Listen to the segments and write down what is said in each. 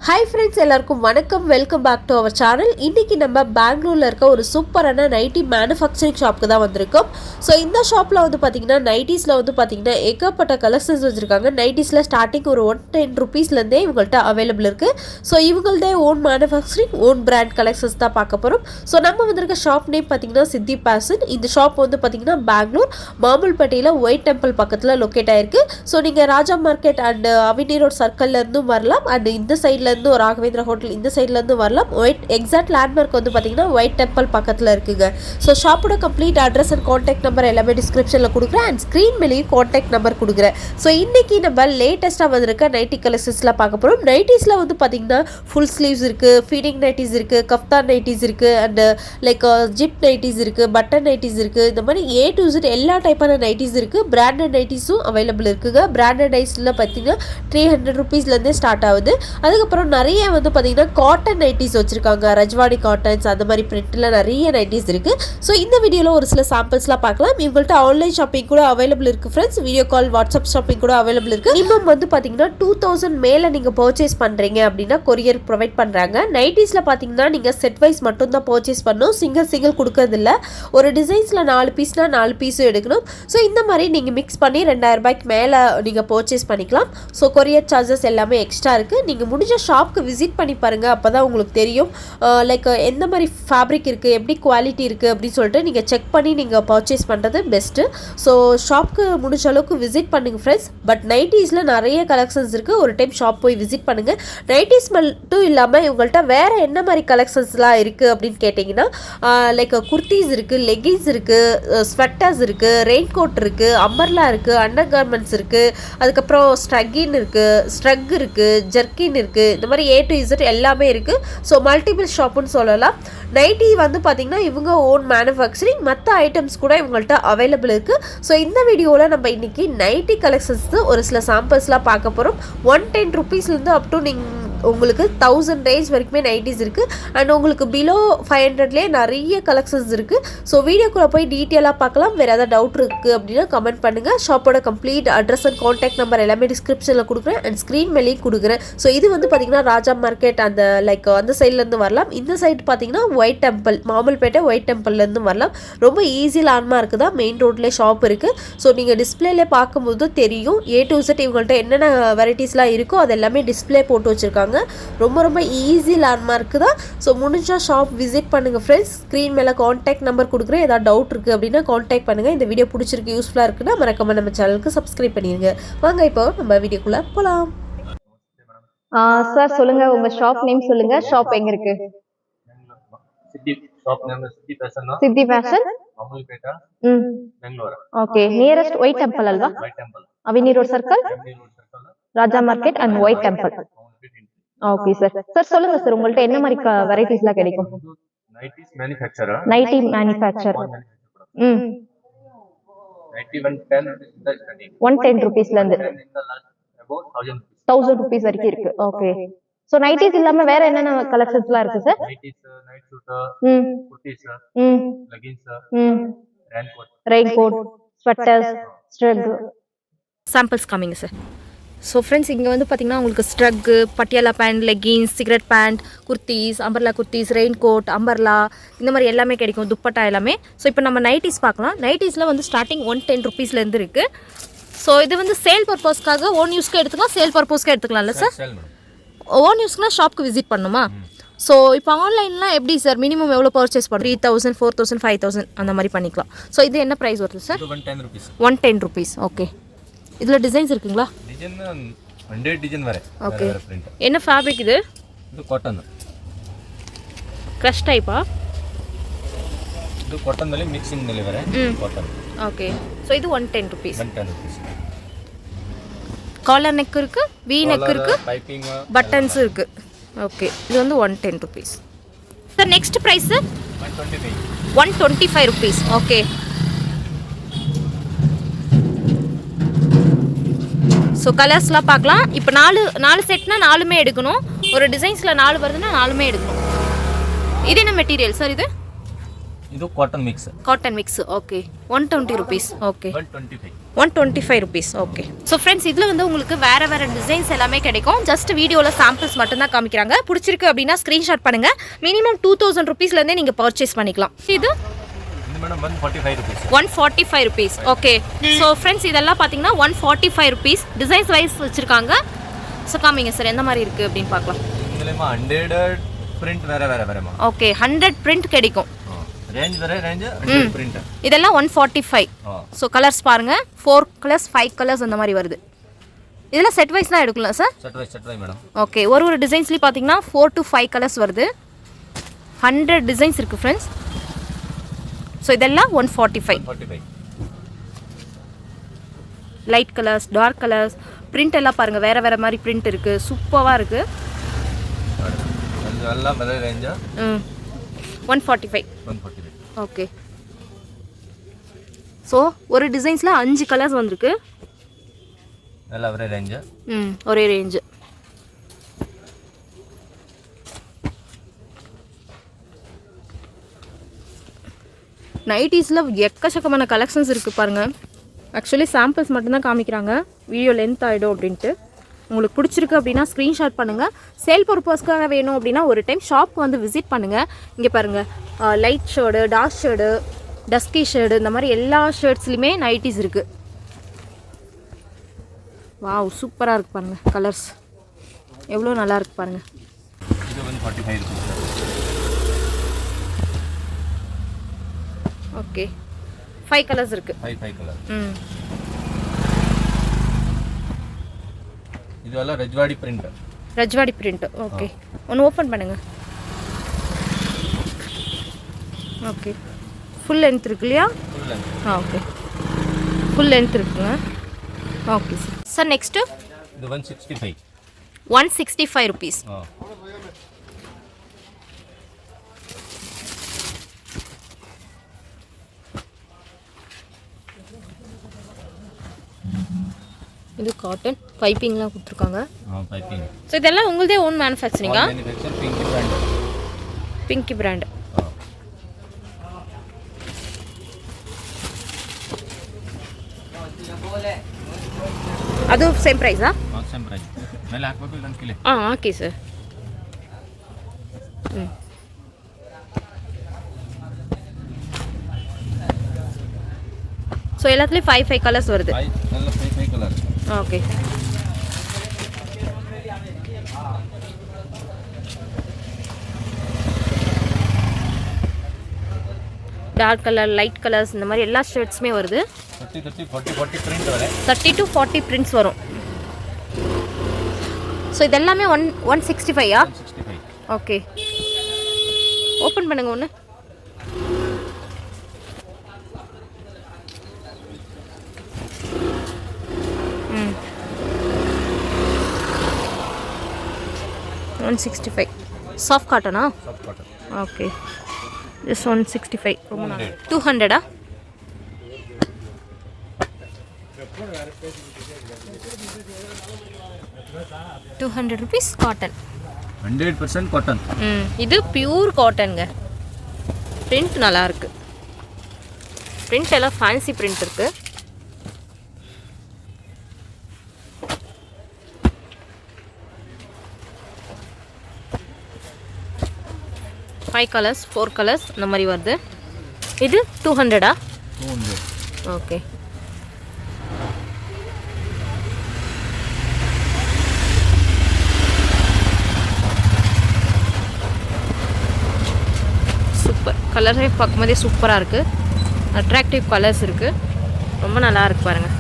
Hi friends, எல்லாருக்கும் வணக்கம். Welcome back to our channel. இன்னைக்கு நம்ம பெங்களூர்ல இருக்க ஒரு சூப்பரான நைட்டி மேனுஃபேக்சரிங் ஷாப்க்கு தான் வந்திருக்கோம். ஸோ இந்த ஷாப்பில் வந்து பார்த்தீங்கன்னா நைட்டிஸில் வந்து பார்த்தீங்கன்னா ஏகப்பட்ட கலெக்ஷன்ஸ் வச்சுருக்காங்க. நைட்டிஸில் ஸ்டார்டிங் ஒரு 110 ருபீஸ்லேருந்தே இவங்கள்ட்ட அவைலபிள் இருக்குது. ஸோ இவங்கள்டே own manufacturing own brand collections தான் பார்க்க போகிறோம். ஸோ நம்ம வந்திருக்க ஷாப் நேம் பார்த்தீங்கன்னா சித்தி பேஷன். இந்த ஷாப் வந்து பார்த்தீங்கன்னா பெங்களூர் மாமுல்பேட்டையில் ஒயிட் டெம்பிள் பக்கத்தில் லொக்கேட் ஆயிருக்கு. ஸோ நீங்கள் ராஜா மார்க்கெட் அண்ட் அவினி ரோட் சர்க்கிள்லேருந்தும் வரலாம். அண்ட் இந்த சைடில் ஒரு ராகவேந்திர ஹோட்டல் இந்த சைட்ல இருந்து வரலாம். ஒயிட் எக்ஸாக்ட் லேண்ட்மார்க் வந்து பாத்தீங்கன்னா ஒயிட் டெம்பிள் பக்கத்துல இருக்குங்க. ஸோ ஷாப்போட complete address and contact number எல்லாமே டிஸ்கிரிப்ஷன்ல கொடுக்குறேன். அண்ட் ஸ்க்ரீன் மேலேயும் கான்டாக்ட் நம்பர் கொடுக்குறேன். ஸோ இன்னைக்கு நம்ம லேட்டஸ்டா வந்திருக்க நைட்டி கலெக்ஷன்ஸ்ல பார்க்க போறோம். நைட்டிஸ்ல வந்து பாத்தீங்கன்னா ஃபுல் ஸ்லீவ்ஸ் இருக்கு, ஃபீடிங் நைட்டிஸ் இருக்கு, கஃப்தான் நைட்டிஸ் இருக்கு, அண்ட் லைக் ஜிப் நைட்டிஸ் இருக்கு, பட்டன் நைட்டிஸ் இருக்கு. இந்த மாதிரி A to Z எல்லா டைப்பான நைட்டிஸ் இருக்கு. பிராண்டட் நைட்டிஸும் அவைலபிள் இருக்குங்க. பிராண்டட் நைட்டிஸ்ல பாத்தீங்கன்னா 300 ருபீஸ்ல இருந்தே ஸ்டார்ட் ஆகுது. அதுக்கப்புறம் நிறைய வந்து பார்த்தீங்கன்னா காட்டன் நைட்டிஸ் வச்சுருக்காங்க. ரஜ்வாடி காட்டன்ஸ் அந்த மாதிரி பிரிண்டில் நிறைய நைட்டிஸ் இருக்குது. ஸோ இந்த வீடியோவில் ஒரு சில சாம்பிள்ஸ்லாம் பார்க்கலாம். இவங்கள்ட்ட ஆன்லைன் ஷாப்பிங் கூட அவைலபிள் இருக்குது friends. Video call, WhatsApp shopping கூட அவைலபிள் இருக்குது. மினிமம் வந்து பார்த்தீங்கன்னா 2000 மேலே நீங்கள் பர்ச்சேஸ் பண்ணுறீங்க அப்படின்னா கொரியர் ப்ரொவைட் பண்ணுறாங்க. நைட்டிஸில் பார்த்தீங்கன்னா நீங்கள் செட் வைஸ் மட்டும் தான் பர்ச்சேஸ் பண்ணணும். சிங்கிள் கொடுக்கறதில்ல. ஒரு டிசைன்ஸில் 4 பீஸ்னால் 4 பீஸும் எடுக்கணும். ஸோ இந்த மாதிரி நீங்கள் மிக்ஸ் பண்ணி 2000 ரூபாய்க்கு மேலே நீங்கள் பர்ச்சேஸ் பண்ணிக்கலாம். ஸோ கொரியர் சார்ஜஸ் எல்லாமே எக்ஸ்ட்ரா இருக்குது. நீங்கள் முடிஞ்ச ஷாப்க்கு விசிட் பண்ணி பாருங்கள். அப்போ தான் உங்களுக்கு தெரியும் லைக் எந்த மாதிரி ஃபேப்ரிக் இருக்குது, எப்படி குவாலிட்டி இருக்குது அப்படின்னு சொல்லிட்டு நீங்கள் செக் பண்ணி நீங்கள் பர்ச்சேஸ் பண்ணுறது பெஸ்ட்டு. ஸோ ஷாப்க்கு முடிஞ்ச அளவுக்கு விசிட் பண்ணுங்கள் ஃப்ரெண்ட்ஸ். பட் நைட்டிஸில் நிறைய கலெக்ஷன்ஸ் இருக்குது. ஒரு டைம் ஷாப் போய் விசிட் பண்ணுங்கள். நைட்டிஸ் மட்டும் இல்லாமல் இவங்கள்ட்ட வேறு என்ன மாதிரி கலெக்ஷன்ஸ்லாம் இருக்குது அப்படின்னு கேட்டிங்கன்னா லைக் குர்த்திஸ் இருக்குது, லெகின்ஸ் இருக்குது, ஸ்வெட்டர்ஸ் இருக்குது, ரெயின்கோட் இருக்குது, அம்பர்லா இருக்குது, அண்டர் கார்மெண்ட்ஸ் இருக்குது, அதுக்கப்புறம் ஸ்ட்ரக் இருக்குது, ஜெர்கின் இருக்குது. இந்த மாதிரி A to Z எல்லாமே இருக்குது. ஸோ மல்டிபிள் ஷாப்புன்னு சொல்லலாம். நைட்டி வந்து பார்த்தீங்கன்னா இவங்க ஓன் மேனுஃபேக்சரிங், மற்ற ஐட்டம்ஸ் கூட இவங்கள்ட்ட அவைலபிள் இருக்குது. ஸோ இந்த வீடியோவில் நம்ம இன்றைக்கி நைட்டி கலெக்ஷன்ஸ் ஒரு சில சாம்பிள்ஸ்லாம் பார்க்க போகிறோம். 110 ருபீஸ்லேருந்து அப் டு உங்களுக்கு 1000 ரேஞ்ச் வரைக்குமே நைட்டிஸ் இருக்குது. அண்ட் உங்களுக்கு பிலோ 500லேயே நிறைய கலெக்ஷன்ஸ் இருக்குது. ஸோ வீடியோக்குள்ளே போய் டீட்டெயிலாக பார்க்கலாம். வேறு ஏதாவது டவுட் இருக்குது அப்படின்னா கமெண்ட் பண்ணுங்கள். ஷாப்போட complete address and contact number எல்லாமே டிஸ்கிரிப்ஷனில் கொடுக்குறேன். அண்ட் ஸ்க்ரீன் மேலேயும் கொடுக்குறேன். ஸோ இது வந்து பார்த்திங்கன்னா ராஜா மார்க்கெட் அந்த லைக் அந்த சைட்லேருந்து வரலாம். இந்த சைடு பார்த்திங்கன்னா ஒயிட் டெம்பிள், மாமுல்பேட்டை ஒயிட் டெம்பிள்லேருந்து வரலாம். ரொம்ப ஈஸி லேண்ட்மார்க் தான். மெயின் ரோட்லேயே ஷாப் இருக்குது. ஸோ நீங்கள் டிஸ்பிளேல பார்க்கும்போது தெரியும் A to Z இவங்கள்ட்ட என்னென்ன வெரைட்டிஸ்லாம் இருக்கோ அது எல்லாமே டிஸ்பிளே போட்டு வச்சுருக்காங்க. ரொம்ப ரொம்ப ஈஸி லேண்ட்மார்க்கு தான். ஸோ முடிஞ்சா ஷாப் விசிட் பண்ணுங்கள் ஃப்ரெண்ட்ஸ். ஸ்க்ரீன் மேலே கான்டாக்ட் நம்பர் கொடுக்குறேன். ஏதாவது டவுட் இருக்குது அப்படின்னா கான்டாக்ட் பண்ணுங்கள். இந்த வீடியோ பிடிச்சிருக்கு, யூஸ்ஃபுல்லாக இருக்குன்னா மறக்காம நம்ம சேனலுக்கு சப்ஸ்கிரைப் பண்ணிடுங்க. வாங்க இப்போ நம்ம வீடியோக்குள்ளே போகலாம். சார் சொல்லுங்க, உங்க ஷாப் நேம் சொல்லுங்க. ஷாப் எங்க இருக்கு? Siddhi fashion, Bangalore. Okay, nearest white temple அல்வா? Avenue road circle, Raja market and white temple. Okay sir. Sir சொல்லுங்க சார், உங்கள்ட்ட என்ன மாதிரி வெரைட்டிஸ்லாம் கிடைக்கும்? Nighties manufacturer. Nighty manufacturer. 110 ருபீஸ்ல இருந்து 1000 ருபீஸ் வரைக்கும் இருக்கு. ஓகே. சோ நைட்டிஸ் இல்லாம வேற என்னென்ன கலெக்ஷன்ஸ்லாம் இருக்கு sir? Nighties, nightsuit, kurtis, leggings, raincoat, sweaters, ஸ்ட்ரக். சாம்பிள்ஸ் காமிங்க சார். ஸோ ஃப்ரெண்ட்ஸ், இங்கே வந்து பார்த்திங்கன்னா உங்களுக்கு ஸ்ட்ரக்கு, Patiala pant, leggings, cigarette pant, kurtis, umbrella kurtis, raincoat, umbrella இந்த மாதிரி எல்லாமே கிடைக்கும். துப்பட்டா எல்லாமே. ஸோ இப்போ நம்ம நைட்டிஸ் பார்க்கலாம். நைட்டிஸில் வந்து ஸ்டார்டிங் 110 ருபீஸ்லேருந்து இருக்குது. ஸோ இது வந்து சேல் பர்பஸ்க்காக ஓன் யூஸ்க்கு எடுத்துக்கலாம், சேல் பர்பஸ்க்கு எடுத்துக்கலாம்ல சார்? ஓன் யூஸ்க்குனா ஷாப்க்கு விசிட் பண்ணணுமா? ஸோ இப்போ ஆன்லைன்லாம் எப்படி சார்? மினிமம் எவ்வளோ பர்ச்சேஸ் பண்ணுறோம்? 3000, 4000, 5000 அந்த மாதிரி பண்ணிக்கலாம். ஸோ இது என்ன ப்ரைஸ் வருது சார்? 110 ருபீஸ். ஓகே. இதில் டிசைன்ஸ் இருக்குங்களா? டிசைன் 100 டிசைன் வரை. ஓகே. என்ன ஃபேப்ரிக் இது? இது காட்டன். ಕ್ರಶ್ ಟೈಪಾ? ಇದು ಕಾಟನ್ ನಲ್ಲಿ ಮಿಕ್ಸಿಂಗ್ ನಲ್ಲಿ ವರೆ ಕಾಟನ್. ಓಕೆ. ಸೊ ಇದು 110 rupees. 110 rupees. காலர் நெக் இருக்கு, வி நெக் இருக்கு, பைப்பிங், பட்டன்ஸ் இருக்கு. ஓகே. இது வந்து 110 rupees. Sir next price 125. 125 rupees. Okay. So கலர்ஸ்லாம் பார்க்கலாம். இப்போ 4 செட்னா 4மே எடுக்கணும். ஒரு டிசைன்ஸில் 4 வருதுன்னா 4மே எடுக்கணும். இது என்ன மெட்டீரியல் சார்? ಇದು cotton mix. Cotton mix okay 120 rupees okay 125. 125 rupees okay. So friends இதில் வந்து உங்களுக்கு வேறு வேறு டிசைன்ஸ் எல்லாமே கிடைக்கும். ஜஸ்ட் வீடியோவில் சாம்பிள்ஸ் மட்டும்தான் காமிக்கிறாங்க. பிடிச்சிருக்கு அப்படின்னா ஸ்க்ரீன்ஷாட் பண்ணுங்கள். மினிமம் 2000 ருபீஸ்லேருந்தே நீங்கள் பர்ச்சேஸ் பண்ணிக்கலாம். இது madam 145 rupees. 145 rupees okay. So friends இதெல்லாம் பார்த்தீங்கன்னா 145 ருபீஸ் டிசைன்ஸ் வைஸ் வச்சுருக்காங்க. ஸோ காமிங்க சார் எந்த மாதிரி இருக்குது அப்படின்னு பார்க்கலாம். இதுலமா 100 பிரிண்ட் வேற வரமா. ஓகே 100 பிரிண்ட் கிடைக்கும். Range 100 print. இதெல்லாம் 145. ஸோ கலர்ஸ் பாருங்க 4 கலர்ஸ் 5 கலர்ஸ் அந்த மாதிரி வருது. இதெல்லாம் செட் வைஸ் தான் எடுக்கலாம் sir. Set wise madam. Okay ஒரு டிசைன்ஸ்லேயும் பார்த்தீங்கன்னா 4 to 5 கலர்ஸ் வருது. 100 டிசைன்ஸ் இருக்குது ஃப்ரெண்ட்ஸ். ஸோ இதெல்லாம் 145. Light colours dark colours print எல்லாம் பாருங்கள் வேறு வேறு மாதிரி பிரிண்ட் இருக்குது. சூப்பராக இருக்குது. எல்லாம் வேற ரேஞ்சா 145. ஓகே ஸோ ஒரு டிசைன்ஸில் 5 கலர்ஸ் வந்திருக்கு. எல்லாம் ஒரே ரேஞ்சா ஒரே ரேஞ்சு. நைட்டீஸில் எக்கச்சக்கமான கலெக்ஷன்ஸ் இருக்குது பாருங்கள். ஆக்சுவலி சாம்பிள்ஸ் மட்டும்தான் காமிக்கிறாங்க. வீடியோ லென்த் ஆகிடும் அப்படின்ட்டு. உங்களுக்கு பிடிச்சிருக்கு அப்படின்னா ஸ்க்ரீன்ஷாட் பண்ணுங்கள். சேல் பர்பஸ்க்காக வேணும் அப்படின்னா ஒரு டைம் ஷாப்க்கு வந்து விசிட் பண்ணுங்கள். இங்கே பாருங்கள் light shade dark shade dusky shade இந்த மாதிரி எல்லா ஷேர்ட்ஸ்லையுமே நைட்டீஸ் இருக்குது. வாவ் சூப்பராக இருக்குது பாருங்கள். கலர்ஸ் எவ்வளோ நல்லா இருக்குது பாருங்கள். இது வந்து 45 ருபீஸ். ஓகே 5 கலர்ஸ் இருக்குது. 5 கலர். இதுவெல்லாம் Rajwadi print. Rajwadi print okay. ஒன்று ஓப்பன் பண்ணுங்கள். ஓகே ஃபுல் லென்த் இருக்கு இல்லையா? ஓகே ஃபுல் லென்த் இருக்குங்க. Okay sir. சார் நெக்ஸ்ட்டு இது 165. 165 ருபீஸ். இது காட்டன் பைப்பிங்லாம் கொடுத்துருக்காங்க. பைப்பிங். ஸோ இதெல்லாம் உங்களுதே ஓன் மேனுஃபேக்சரிங்கா? Pinky brand. Pinky brand. ಅದು ಸೇಮ್ ಪ್ರೈಸಾ? Same price. ಮೇಲೆ ಹಾಕಬೇಕು ಇಲ್ಲ ಅಂತಿಲ್ಲ. ಹಾಕಿ ಸರ್. ಸೊ ಎಲ್ಲತ್ಲಿ 5 ಕಲರ್ಸ್ வருது. ಎಲ್ಲ 5 colour. Okay. Dark colour light colours இந்த மாதிரி எல்லா ஷர்ட்ஸுமே வருது. 30 40 பிரிண்ட் வரும். 30 to 40 பிரிண்ட்ஸ் வரும். ஸோ இதெல்லாமே 165 165. ஓகே ஓப்பன் பண்ணுங்க ஒன்று. ம் 165 சாஃப்ட் காட்டனா? Soft cotton. Okay just 165. ரொம்ப நல்லா. 200 200 rupees காட்டன். 100% காட்டன். இது பியூர் காட்டனுங்க. பிரிண்ட் நல்லா இருக்கு. பிரிண்ட் எல்லாம் ஃபேன்சி பிரிண்ட் இருக்கு. ஃபைவ் கலர்ஸ் 4 கலர்ஸ் இந்த மாதிரி வருது. இது 200. 200. Okay super. கலரே பார்க்கும்போதே சூப்பராக இருக்குது. அட்ராக்டிவ் கலர்ஸ் இருக்குது. ரொம்ப நல்லா இருக்குது பாருங்கள்.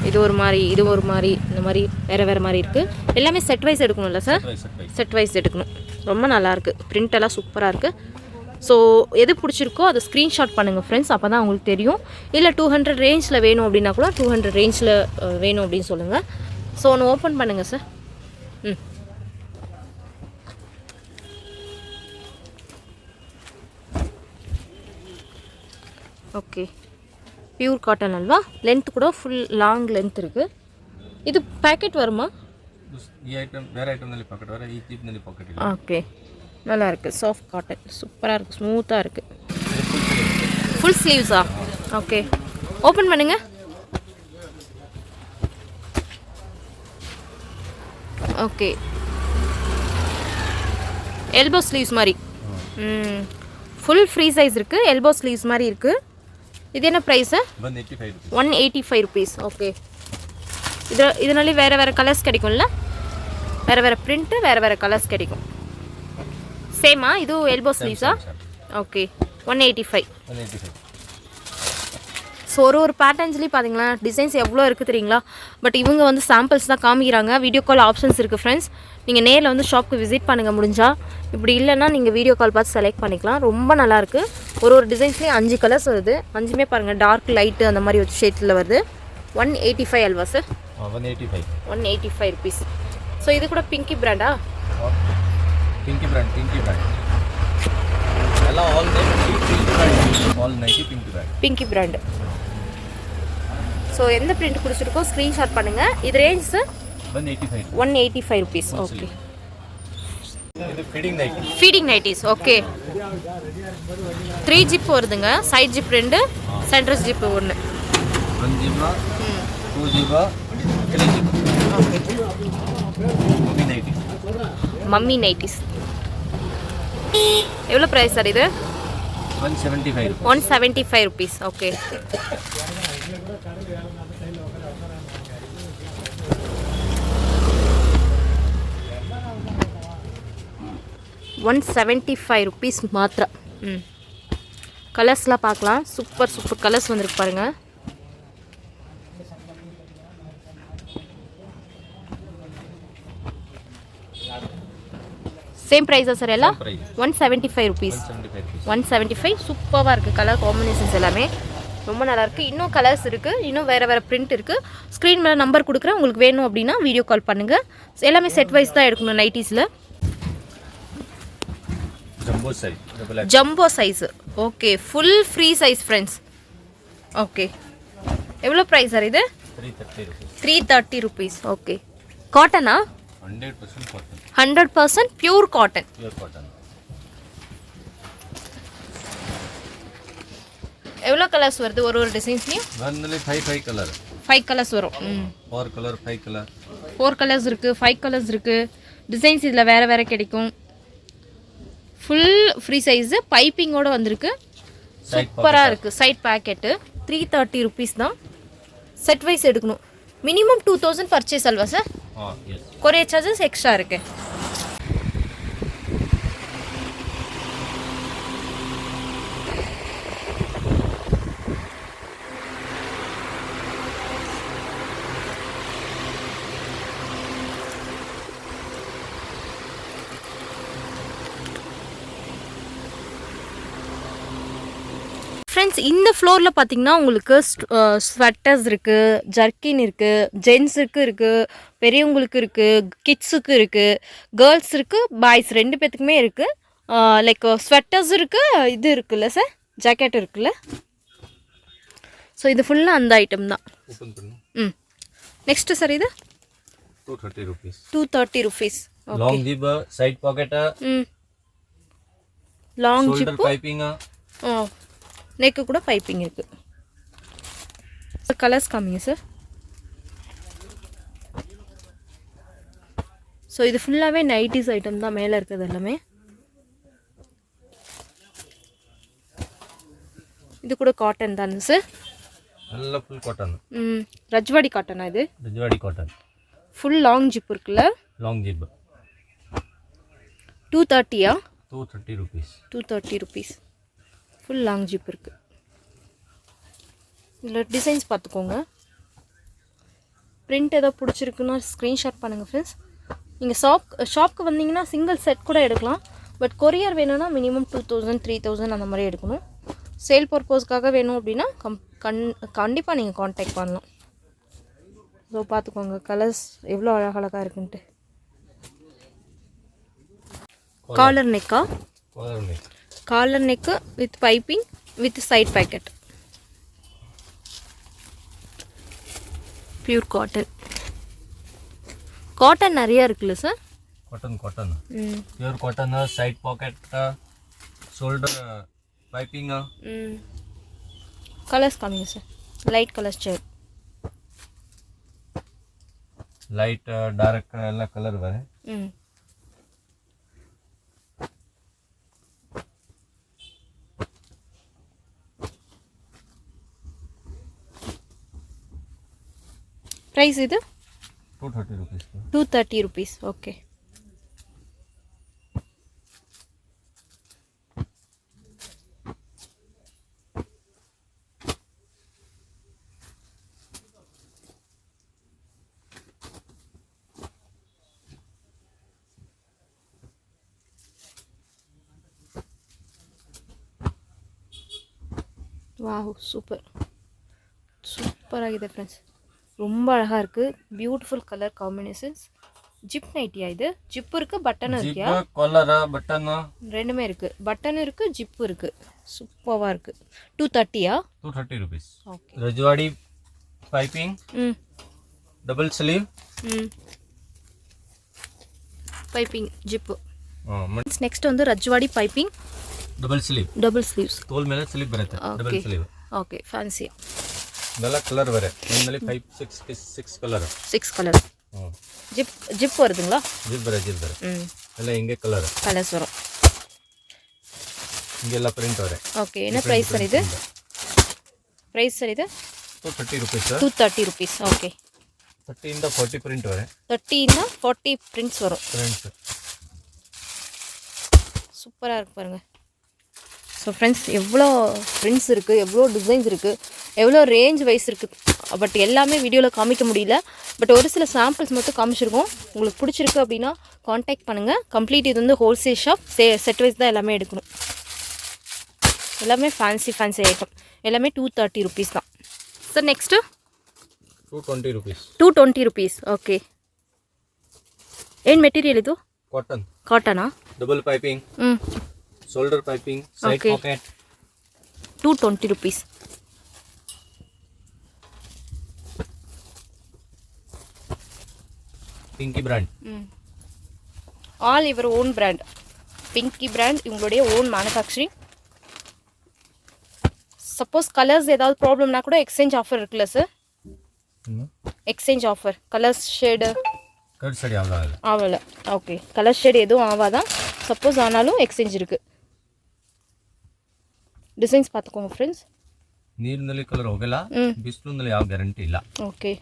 இது ஒரு மாதிரி இது ஒரு மாதிரி இந்த மாதிரி வேறு வேறு மாதிரி இருக்குது. எல்லாமே செட் வைஸ் எடுக்கணும்ல சார்? செட் வைஸ் எடுக்கணும். ரொம்ப நல்லாயிருக்கு. பிரிண்ட் எல்லாம் சூப்பராக இருக்குது. ஸோ எது பிடிச்சிருக்கோ அதை ஸ்க்ரீன்ஷாட் பண்ணுங்கள் ஃப்ரெண்ட்ஸ். அப்போ தான் உங்களுக்கு தெரியும். இல்லை 200 ரேஞ்சில் வேணும் அப்படின்னா கூட 200 ரேஞ்சில் வேணும் அப்படின்னு சொல்லுங்கள். ஸோ ஒன்று ஓப்பன் பண்ணுங்கள் sir. Okay pure cotton halwa. Length கூட ஃபுல் லாங் லென்த் இருக்குது. ಇದು ಪ್ಯಾಕೆಟ್ வருமா? ಈ ಐಟಮ್ ಬೇರೆ ಐಟಮ್ನಲ್ಲಿ ಪಾಕೆಟ್ ವರ ಈ ಚೀಪ್ನಲ್ಲಿ ಪಾಕೆಟ್ ಇಲ್ಲ. ஓகே நல்லா இருக்குது. சாஃப்ட் காட்டன் சூப்பராக இருக்குது. ஸ்மூத்தாக இருக்குது. ஃபுல் ஸ்லீவ்ஸா? ஓகே, ஓப்பன் பண்ணுங்க. ஓகே, எல்போ ஸ்லீவ்ஸ் மாதிரி. ஃபுல் ஃப்ரீ சைஸ் இருக்குது, எல்போ ஸ்லீவ்ஸ் மாதிரி இருக்குது. இது என்ன ப்ரைஸு? 185 ருபீஸ். ஓகே, இதனாலே வேறு கலர்ஸ் கிடைக்கும்ல, வேறு பிரிண்ட்டு, வேறு கலர்ஸ் கிடைக்கும். சேமா? இது எல்போ ஸ்லீவ்ஸா? ஓகே, 185. ஸோ ஒரு பேட்டர்ன்ஸ்லேயும் பார்த்தீங்களா டிசைன்ஸ் எவ்வளோ இருக்குது தெரியுங்களா? பட் இவங்க வந்து சாம்பிள்ஸ் தான் காமிக்கிறாங்க. வீடியோ கால் ஆப்ஷன்ஸ் இருக்குது ஃப்ரெண்ட்ஸ். நீங்கள் நேரில் வந்து ஷாப்புக்கு விசிட் பண்ணுங்கள் முடிஞ்சா. இப்படி இல்லைன்னா நீங்கள் வீடியோ கால் பார்த்து செலக்ட் பண்ணிக்கலாம். ரொம்ப நல்லாயிருக்கு. ஒரு டிசைன்ஸ்லேயும் 5 கலர்ஸ் வருது. 5மே பாருங்கள், டார்க், லைட்டு அந்த மாதிரி ஒரு ஷேட்டில் வருது. 185 அல்வா சார்? 185 ருபீஸ். ஸோ இது கூட பிங்கி பிராண்டா? பிங்கி பிராண்ட் எல்லாம் all nighty Pinky brand. So எந்த பிரிண்ட் பிடிச்சிருக்கோ ஸ்க்ரீன்ஷாட் பண்ணுங்கள். இது ரேஞ்ச் சார்? 185 ருபீஸ். ஓகே, இது ஃபீடிங் நைட்டிஸ். ஓகே, 3 ஜிப் வருதுங்க. Side zip 2, centre zip 1. 1 ஜிப்பா, 2 ஜிப்பா, 3 ஜிப்பா. Okay, mummy nighties. எவ்வளோ ப்ரைஸ் சார் இது? 175 ருபீஸ். ஓகே, ₹175 மாத்திரம். கலர்ஸ்லாம் பார்க்கலாம். சூப்பர் கலர்ஸ் வந்துருக்கு பாருங்கள். சேம் ப்ரைஸா சார் எல்லாம்? 175 ருபீஸ். 175. சூப்பராக இருக்குது. கலர் காம்பினேஷன்ஸ் எல்லாமே ரொம்ப நல்லாயிருக்கு. இன்னும் கலர்ஸ் இருக்குது, இன்னும் வேறு பிரிண்ட் இருக்குது. ஸ்க்ரீன் மேலே நம்பர் கொடுக்குறேன். உங்களுக்கு வேணும் அப்படின்னா வீடியோ கால் பண்ணுங்கள். எல்லாமே செட் வைஸ் தான் எடுக்கணும் நைட்டிஸில். Jumbo size. Okay, full free size friends. Okay, எவ்வளோ ப்ரைஸ் சார் இது? 330 ருபீஸ். ஓகே, காட்டனா? 100% பியூர் காட்டன். எவ்வளோ கலர்ஸ் வருது ஒரு டிசைன்ஸ்லையும்? 5 கலர்ஸ் வரும். 4 கலர்ஸ் இருக்குது, 5 கலர்ஸ் இருக்குது. டிசைன்ஸ் இதில் வேறு கிடைக்கும். ஃபுல் ஃப்ரீ சைஸு, பைப்பிங்கோடு வந்திருக்கு. சூப்பராக இருக்குது. சைட் பேக்கெட்டு 330 ருபீஸ் தான். செட் வைஸ் எடுக்கணும். Minimum 2000 purchase halwa sir? Courier charges extra இருக்கு. ஃப்ரெண்ட்ஸ், இந்த ஃப்ளோரில் பார்த்தீங்கன்னா உங்களுக்கு ஸ்வெட்டர்ஸ் இருக்குது, ஜர்க்கின் இருக்குது, ஜென்ஸுக்கு இருக்குது, பெரியவங்களுக்கு இருக்குது, கிட்ஸுக்கு இருக்குது, கேர்ள்ஸ் இருக்குது, பாய்ஸ் 2 பேத்துக்குமே இருக்குது. லைக் ஸ்வெட்டர்ஸ் இருக்குது, இது இருக்குல்ல சார், ஜாக்கெட் இருக்குல்ல. ஸோ இது ஃபுல்லாக அந்த ஐட்டம் தான். நெக்ஸ்ட்டு சார் இது 230 rupees. Long zip, side pocket, long zip, piping. நெக்கு கூட பைப்பிங் இருக்குது. கலர்ஸ் காமிங்க சார். ஸோ இது ஃபுல்லாகவே நைட்டிஸ் ஐட்டம் தான் மேலே இருக்கிறது எல்லாமே. இது கூட காட்டன் தானே சார்? நல்ல ஃபுல் காட்டன். ரஜ்வாடி காட்டனா இது? Rajwadi cotton. Full long zip இருக்குல்ல? Long zip 230. 230 rupees. 230 rupees. Full long zip இருக்குது. இதில் டிசைன்ஸ் பார்த்துக்கோங்க. பிரிண்ட் ஏதோ பிடிச்சிருக்குன்னா ஸ்க்ரீன்ஷாட் பண்ணுங்கள் ஃப்ரெண்ட்ஸ். நீங்கள் ஷாப்க்கு வந்தீங்கன்னா சிங்கிள் செட் கூட எடுக்கலாம். பட் கொரியர் வேணும்னா மினிமம் 2000 3000 அந்த மாதிரி எடுக்கணும். சேல் பர்பஸ்க்காக வேணும் அப்படின்னா கண்டிப்பாக நீங்கள் காண்டாக்ட் பண்ணலாம். ஸோ பார்த்துக்கோங்க கலர்ஸ் எவ்வளோ அழகழகாக இருக்குன்ட்டு. காலர் நெக்கா? Collar neck with piping with side pocket. Pure cotton. Cotton நிறைய இருக்குல்ல sir? Cotton pure cotton, side pocket, shoulder piping, colours காமிங்க sir. Light colours sir. Light dark ಎಲ್ಲ ಕಲರ್ ಬರೆ. ಪ್ರೈಸ್ ಇದು 230 rupees. 230 rupees. Okay. Wow super சூப்பராಗಿದೆ friends. ரொம்ப அழகாக இருக்குது. Beautiful colour combinations. ஜிப் நைட்டியா இது? ஜிப் இருக்குது, பட்டனும் இருக்கியா? காலர் பட்டன் ரெண்டுமே இருக்குது. பட்டன் இருக்குது, ஜிப் இருக்குது. சூப்பராக இருக்குது. 230 230 rupees. Okay. Rajwadi piping. Double sleeve. Piping zip. Next ಒಂದು ರಜ್ವಾಡಿ ಪೈಪಿಂಗ್ ಡಬಲ್ ಸ್ಲೀವ್ಸ್ ತೋಲ್ ಮೇಲೆ ಸ್ಲೀವ್ ಬರುತ್ತೆ. Double sleeve. Okay fancy. ಇದೆಲ್ಲ ಕಲರ್ ಬರೆ. ಒಂದಲ್ಲಿ 6 ಕಲರ್. 6 ಕಲರ್. ಜಿಪ್ வருதுங்களா? ಜಿಪ್ ಬರೆ. ಎಲ್ಲ ಹಿಂಗೆ ಕಲರ್ಸ್ வரும். ಹಿಂಗೆಲ್ಲ ಪ್ರಿಂಟ್ ಬರೆ. ಓಕೆ. என்ன ಪ್ರೈಸ್ ಸರ್ ಇದು? ಪ್ರೈಸ್ ಸರ್ ಇದು 230 rupees. 230 rupees. ಓಕೆ. 30 ಇಂದ 40 ಪ್ರಿಂಟ್ ಬರೆ. 30 ಇಂದ 40 ಪ್ರಿಂಟ್ಸ್ வரும். சூப்பராக இருக்கு பாருங்க. ஸோ ஃப்ரெண்ட்ஸ் எவ்வளோ பிரிண்ட்ஸ் இருக்குது, எவ்வளோ டிசைன்ஸ் இருக்குது, எவ்வளோ ரேஞ்ச் வைஸ் இருக்குது. பட் எல்லாமே வீடியோவில் காமிக்க முடியல. பட் ஒரு சில சாம்பிள்ஸ் மட்டும் காமிச்சிருக்கோம். உங்களுக்கு பிடிச்சிருக்கு அப்படின்னா காண்டாக்ட் பண்ணுங்கள். கம்ப்ளீட் இது வந்து ஹோல்சேல் ஷாப். செட் வைஸ் தான் எல்லாமே எடுக்கணும். எல்லாமே ஃபேன்சி ஐட்டம். எல்லாமே 230 rupees தான் sir. Next 220 rupees. 220 rupees. Okay. ಏನು ಮೆಟೀರಿಯಲ್ ಇದು? ಕಾಟನಾ? Double piping. Shoulder piping. Side pocket. 220 rupees. Pinky brand. All இவர் ஓன் பிராண்ட். பிங்கி பிராண்ட் இவங்களுடைய ஓன் மேனுஃபேக்சரிங். சப்போஸ் கலர்ஸ் ஏதாவது ப்ராப்ளம்னா கூட எக்ஸ்சேஞ்ச் ஆஃபர் இருக்குல்ல சார்? எக்ஸ்சேஞ்ச் ஆஃபர் கலர்ஸ் ஷேடு ஆகல. ஓகே. கலர் ஷேடு எதுவும் ஆகாதான். சப்போஸ் ஆனாலும் எக்ஸ்சேஞ்ச் இருக்குது. ಡಿಸೈನ್ಸ್ பார்த்துக்கோங்க ಫ್ರೆಂಡ್ಸ್. ನೀರಿನಲ್ಲಿ ಕಲರ್ ಹೋಗಲ್ಲ, ಬಿಸಿಲಿನಲ್ಲಿ ಯಾವ ಗ್ಯಾರಂಟಿ ಇಲ್ಲ. ಓಕೆ.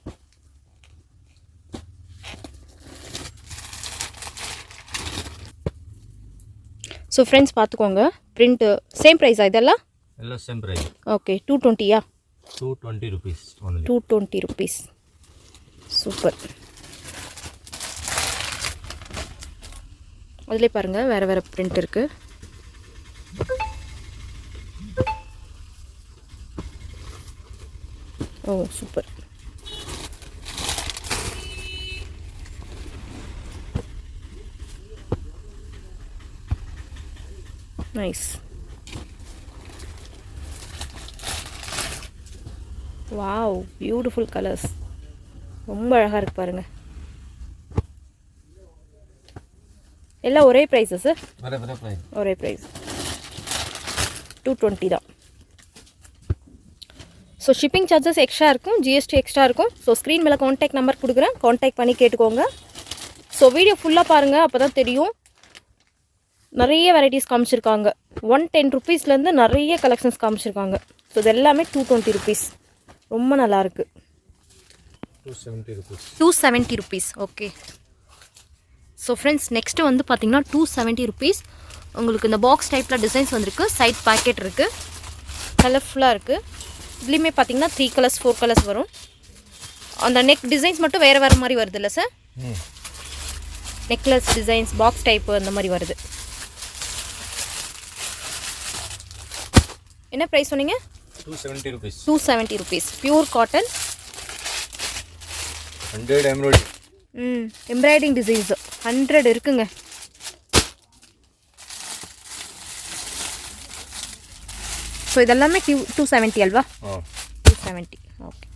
ஸோ ஃப்ரெண்ட்ஸ் பார்த்துக்கோங்க. பிரிண்ட் சேம் ப்ரைஸா இதெல்லாம்? ಎಲ್ಲ same price. Okay. 220 220 rupees only. 220 rupees. Super. அதிலே பாருங்கள் வேறு பிரிண்ட் இருக்குது. Oh super. Nice. Wow beautiful colours. ரொம்ப அழகாக இருக்கு பாருங்கள். எல்லாம் ஒரே ப்ரைஸா சார்? ஒரே ப்ரைஸ் 220 தான். ஸோ ஷிப்பிங் சார்ஜஸ் எக்ஸ்ட்ரா இருக்கும், ஜிஎஸ்டி எக்ஸ்ட்ரா இருக்கும். ஸோ ஸ்க்ரீன் மேலே காண்டாக்ட் நம்பர் கொடுக்குறேன், காண்டாக்ட் பண்ணி கேட்டுக்கோங்க. ஸோ வீடியோ ஃபுல்லாக பாருங்கள், அப்போ தான் தெரியும். நிறைய வெரைட்டிஸ் காமிச்சிருக்காங்க. 110 rupeesலேருந்து நிறைய கலெக்ஷன்ஸ் காமிச்சிருக்காங்க. ஸோ இது எல்லாமே 220 rupees. ரொம்ப நல்லாயிருக்கு. 270 rupees. Okay. So friends next வந்து பார்த்திங்கன்னா 270 rupees. உங்களுக்கு இந்த பாக்ஸ் டைப்பில் டிசைன்ஸ் வந்திருக்கு. சைட் பேக்கெட் இருக்குது, கலர்ஃபுல்லாக இருக்குது. இதுலேயுமே பார்த்திங்கன்னா 3 colors 4 colors வரும். அந்த நெக் டிசைன்ஸ் மட்டும் வேறு மாதிரி வருது இல்லை sir? Necklace designs box type அந்த மாதிரி வருது. என்ன ப்ரைஸ் சொன்னீங்க? 270 rupees. 270 rupees. Pure cotton. 100 embroidery. Embroidering designs 100 இருக்குங்க. ஸோ இதெல்லாமே 270 அல்வா? 270. ஓகே.